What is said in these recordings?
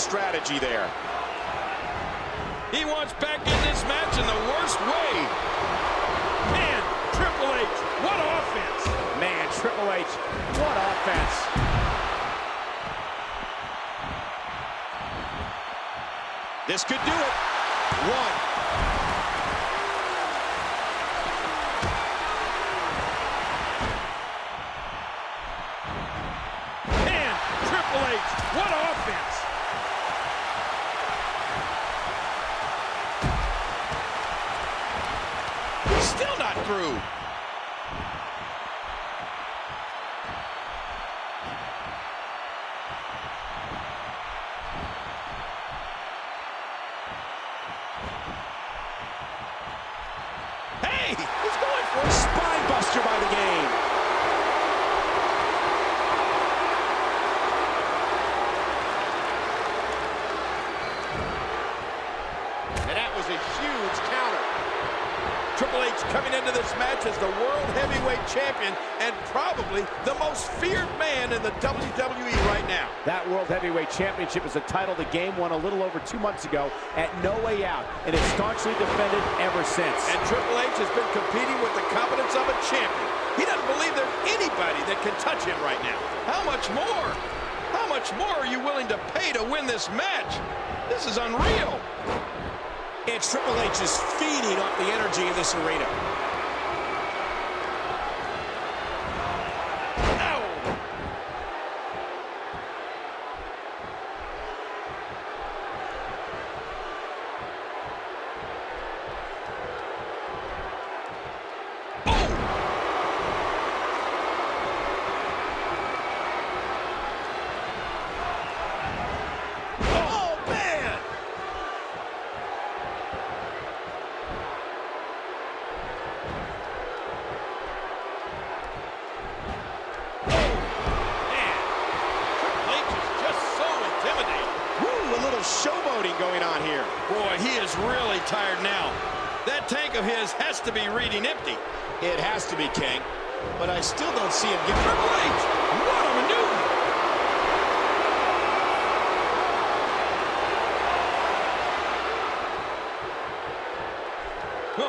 strategy there. He wants back in this match in the worst way. Man, Triple H, what offense. Man, Triple H, what offense. This could do it. One. Man, Triple H, what offense. Still not through. Hey, he's going for a Spine buster by the game. And that was a huge counter. Triple H coming into this match as the World Heavyweight Champion and probably the most feared man in the WWE right now. That World Heavyweight Championship is a title the game won a little over 2 months ago at No Way Out, and it's staunchly defended ever since. And Triple H has been competing with the confidence of a champion. He doesn't believe there's anybody that can touch him right now. How much more? How much more are you willing to pay to win this match? This is unreal. And Triple H is feeding off the energy in this arena. Ow! Showboating going on here. Boy, he is really tired now. That tank of his has to be reading empty. It has to be, King. But I still don't see him get Triple H. What a maneuver.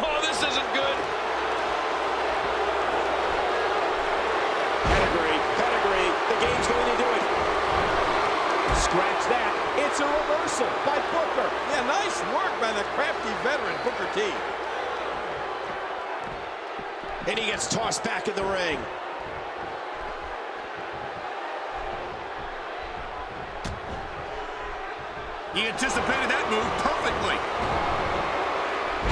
Oh, this isn't good. Pedigree. The game's going to do it. Scratch that. It's a reversal by Booker. Yeah, nice work by the crafty veteran, Booker T. And he gets tossed back in the ring. He anticipated that move perfectly.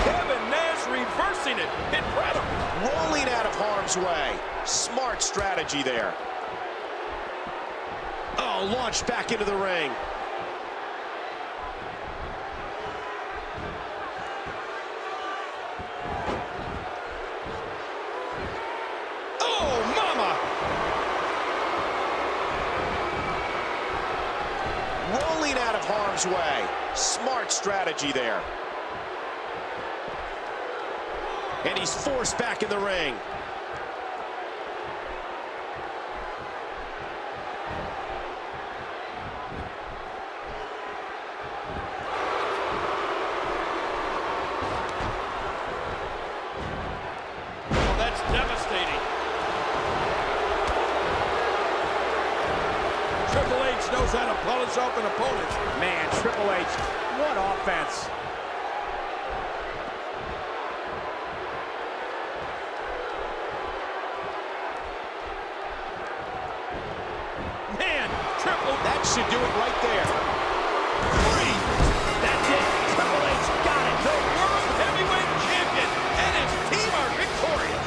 Kevin Nash reversing it. Incredible. Rolling out of harm's way. Smart strategy there. Oh, launched back into the ring. Oh, mama! Rolling out of harm's way. Smart strategy there. And he's forced back in the ring. Triple H knows how to polish off an opponent. Man, Triple H, what offense. Man, that should do it right there. 3. That's it. Triple H got it. The World Heavyweight Champion and his team are victorious.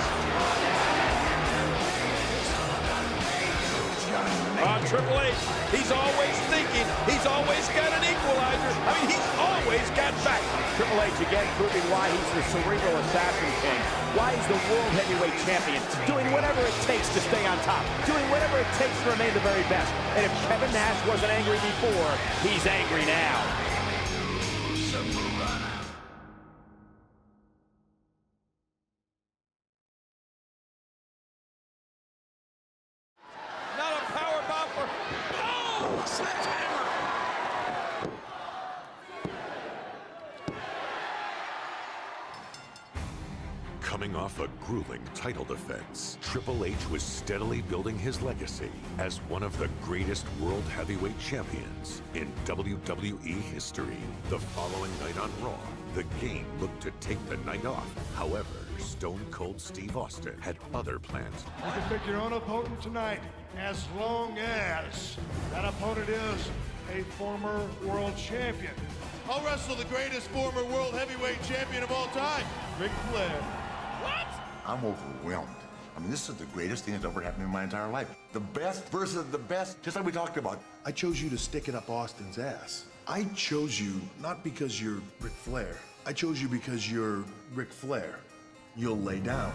Triple H, he's always thinking. He's always got an equalizer. I mean, he's always got back. Triple H again proving why he's the cerebral assassin king. Why he's the World Heavyweight Champion. Doing whatever it takes to stay on top. Doing whatever it takes to remain the very best. And if Kevin Nash wasn't angry before, he's angry now. Not a power bomb for... Oh! Sledgehammer! Coming off a grueling title defense, Triple H was steadily building his legacy as one of the greatest world heavyweight champions in WWE history. The following night on Raw, the game looked to take the night off. However, Stone Cold Steve Austin had other plans. You can pick your own opponent tonight as long as that opponent is a former world champion. I'll wrestle the greatest former world heavyweight champion of all time, Ric Flair. What? I'm overwhelmed. I mean, this is the greatest thing that's ever happened in my entire life. The best versus the best, just like we talked about. I chose you to stick it up Austin's ass. I chose you not because you're Ric Flair. I chose you because you're Ric Flair. You'll lay down.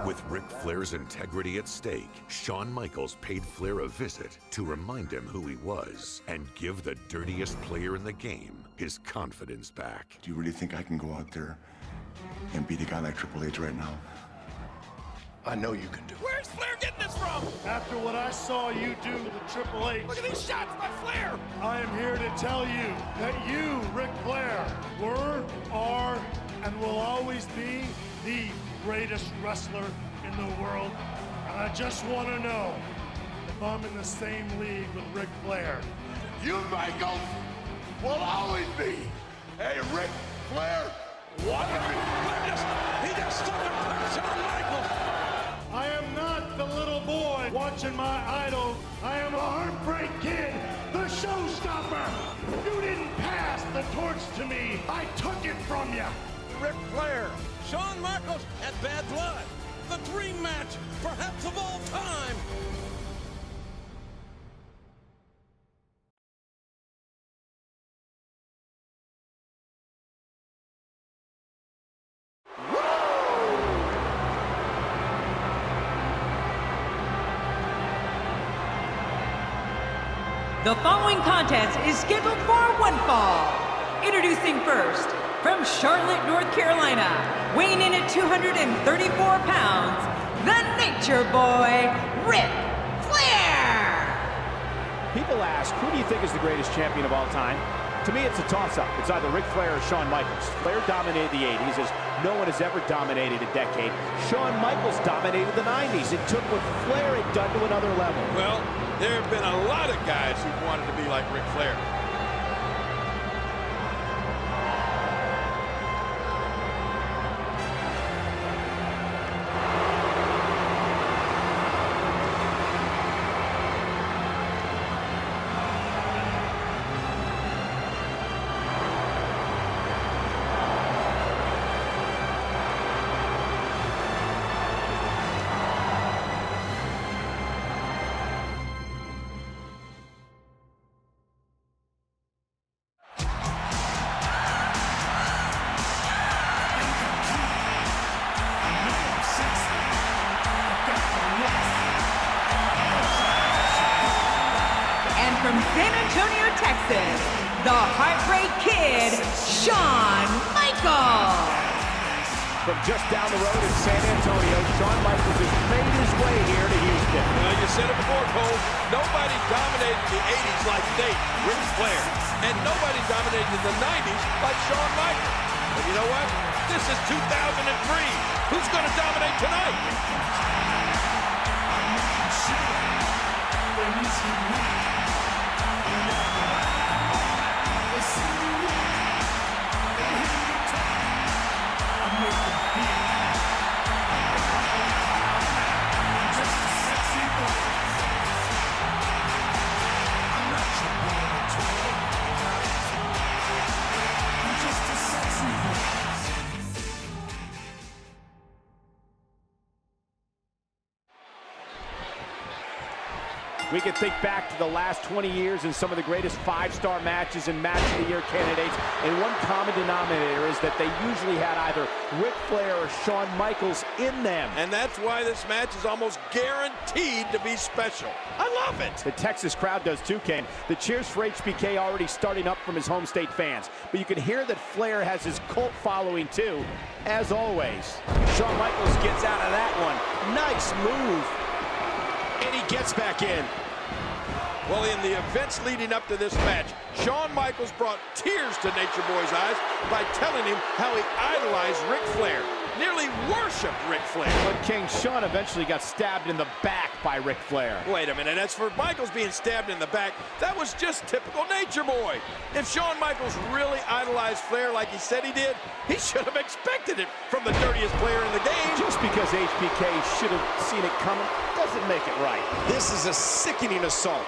With Ric Flair's integrity at stake, Shawn Michaels paid Flair a visit to remind him who he was and give the dirtiest player in the game his confidence back. Do you really think I can go out there and beat a guy like Triple H right now? I know you can do it. Where's Flair getting this from? After what I saw you do to Triple H, Look at these shots by Flair. I am here to tell you that you, Ric Flair, were, are, and will always be the greatest wrestler in the world. And I just want to know if I'm in the same league with Ric Flair. You, Michael, will always be a Ric Flair. What? He just took a punch on Michaels. I am not the little boy watching my idol. I am a heartbreak kid, the showstopper. You didn't pass the torch to me. I took it from you. Ric Flair. Shawn Michaels and Bad Blood. The dream match, perhaps of all time. The following contest is scheduled for one fall. Introducing first, from Charlotte, North Carolina, weighing in at 234 pounds, the Nature Boy, Ric Flair! People ask, who do you think is the greatest champion of all time? To me, it's a toss-up. It's either Ric Flair or Shawn Michaels. Flair dominated the 80s as no one has ever dominated a decade. Shawn Michaels dominated the 90s and took what Flair had done to another level. Well, there have been a lot of guys who wanted to be like Ric Flair. From San Antonio, Texas, the Heartbreak Kid, Shawn Michaels. From just down the road in San Antonio, Shawn Michaels has made his way here to Houston. Well, you said it before, Cole. Nobody dominated the 80s like Nate, Ric Flair. And nobody dominated the 90s like Shawn Michaels. And you know what? This is 2003. Who's going to dominate tonight? We can think back to the last 20 years and some of the greatest five-star matches and match of the year candidates, and one common denominator is that they usually had either Ric Flair or Shawn Michaels in them. And that's why this match is almost guaranteed to be special. I love it. The Texas crowd does too, Ken. The cheers for HBK already starting up from his home state fans. But you can hear that Flair has his cult following too, as always. Shawn Michaels gets out of that one. Nice move. And he gets back in. Well, in the events leading up to this match, Shawn Michaels brought tears to Nature Boy's eyes by telling him how he idolized Ric Flair. nearly worshipped Ric Flair. But King, Shawn eventually got stabbed in the back by Ric Flair. Wait a minute, as for Michaels being stabbed in the back, that was just typical Nature Boy. If Shawn Michaels really idolized Flair like he said he did, he should have expected it from the dirtiest player in the game. Just because HBK should have seen it coming doesn't make it right. This is a sickening assault.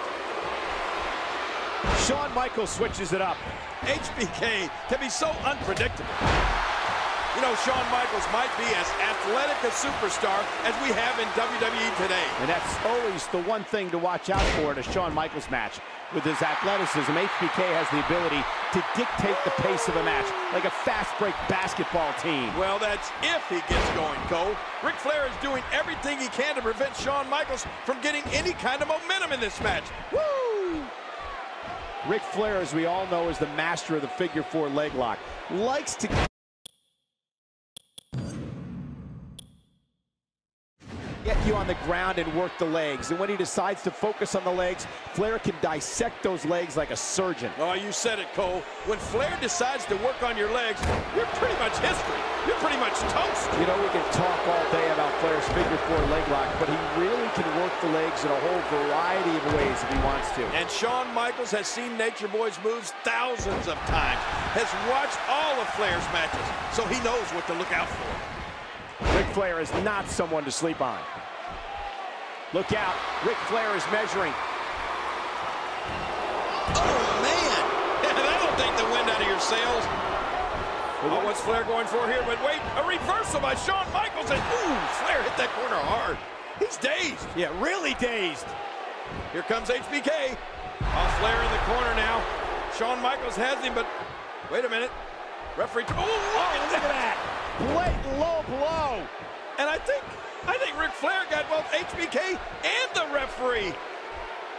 Shawn Michaels switches it up. HBK can be so unpredictable. You know, Shawn Michaels might be as athletic a superstar as we have in WWE today. And that's always the one thing to watch out for in a Shawn Michaels match. With his athleticism, HBK has the ability to dictate the pace of a match, like a fast-break basketball team. Well, that's if he gets going, Cole. Ric Flair is doing everything he can to prevent Shawn Michaels from getting any kind of momentum in this match. Woo! Ric Flair, as we all know, is the master of the figure four leg lock. Likes to get you on the ground and work the legs. And when he decides to focus on the legs, Flair can dissect those legs like a surgeon. Oh, you said it, Cole. When Flair decides to work on your legs, you're pretty much history. You're pretty much toast. You know, we can talk all day about Flair's figure four leg lock, but he really can work the legs in a whole variety of ways if he wants to. And Shawn Michaels has seen Nature Boy's moves thousands of times, has watched all of Flair's matches, so he knows what to look out for. Ric Flair is not someone to sleep on. Look out, Ric Flair is measuring. Oh, man! That'll take the wind out of your sails. Oh, what's Flair going for here? But wait, a reversal by Shawn Michaels, and ooh, Flair hit that corner hard. He's dazed. Yeah, really dazed. Here comes HBK. Oh, Flair in the corner now. Shawn Michaels has him, but wait a minute. Referee, oh, look at that. Blatant low blow. And I think Ric Flair got both HBK and the referee.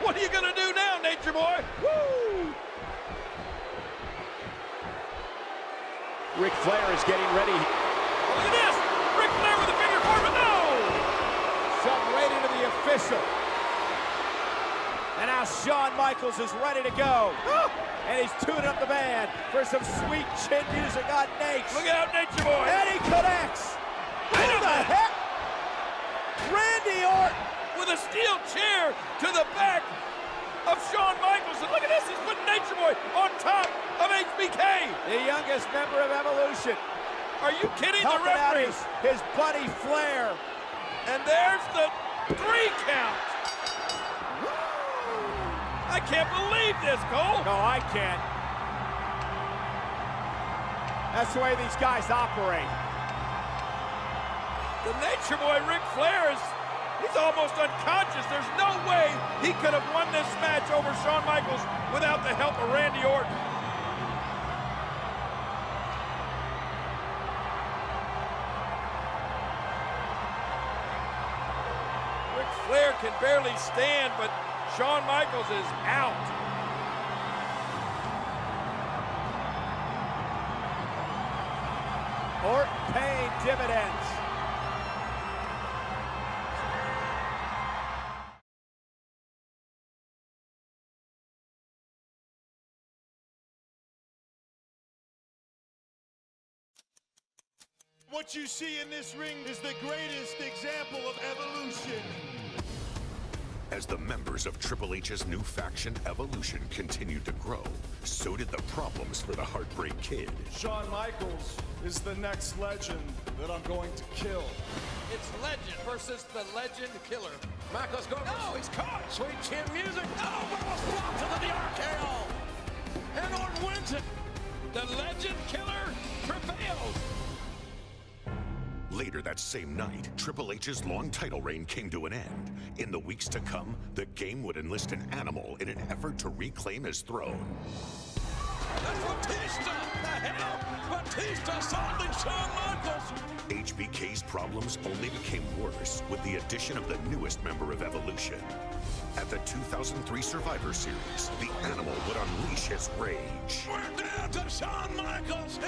What are you gonna do now, Nature Boy? Woo! Ric Flair is getting ready. Look at this! Ric Flair with a figure four, but no! Shoved right into the official. And now Shawn Michaels is ready to go. And he's tuning up the band for some sweet chin music on Nate. Look out, Nature Boy! And he connects. Who the heck? Randy Orton with a steel chair to the back of Shawn Michaels. And look at this, he's putting Nature Boy on top of HBK. The youngest member of Evolution. Are you kidding? Helping the referee. out his buddy Flair. And there's the 3 count. I can't believe this, Cole. No, I can't. That's the way these guys operate. The Nature Boy, Ric Flair, he's almost unconscious. There's no way he could have won this match over Shawn Michaels without the help of Randy Orton. Ric Flair can barely stand, but Shawn Michaels is out. Orton paying dividends. What you see in this ring is the greatest example of evolution. As the members of Triple H's new faction, Evolution, continued to grow, so did the problems for the Heartbreak Kid. Shawn Michaels is the next legend that I'm going to kill. It's Legend versus the Legend Killer. Michaels goes. Oh, he's caught. Sweet chin music. Oh, but was blocked into the RKO. And Orton wins it. The Legend Killer prevails. Later that same night, Triple H's long title reign came to an end. In the weeks to come, the game would enlist an animal in an effort to reclaim his throne. That's Batista! The hell? Batista assaulting Shawn Michaels! HBK's problems only became worse with the addition of the newest member of Evolution. At the 2003 Survivor Series, the animal would unleash his rage. We're down to Shawn Michaels!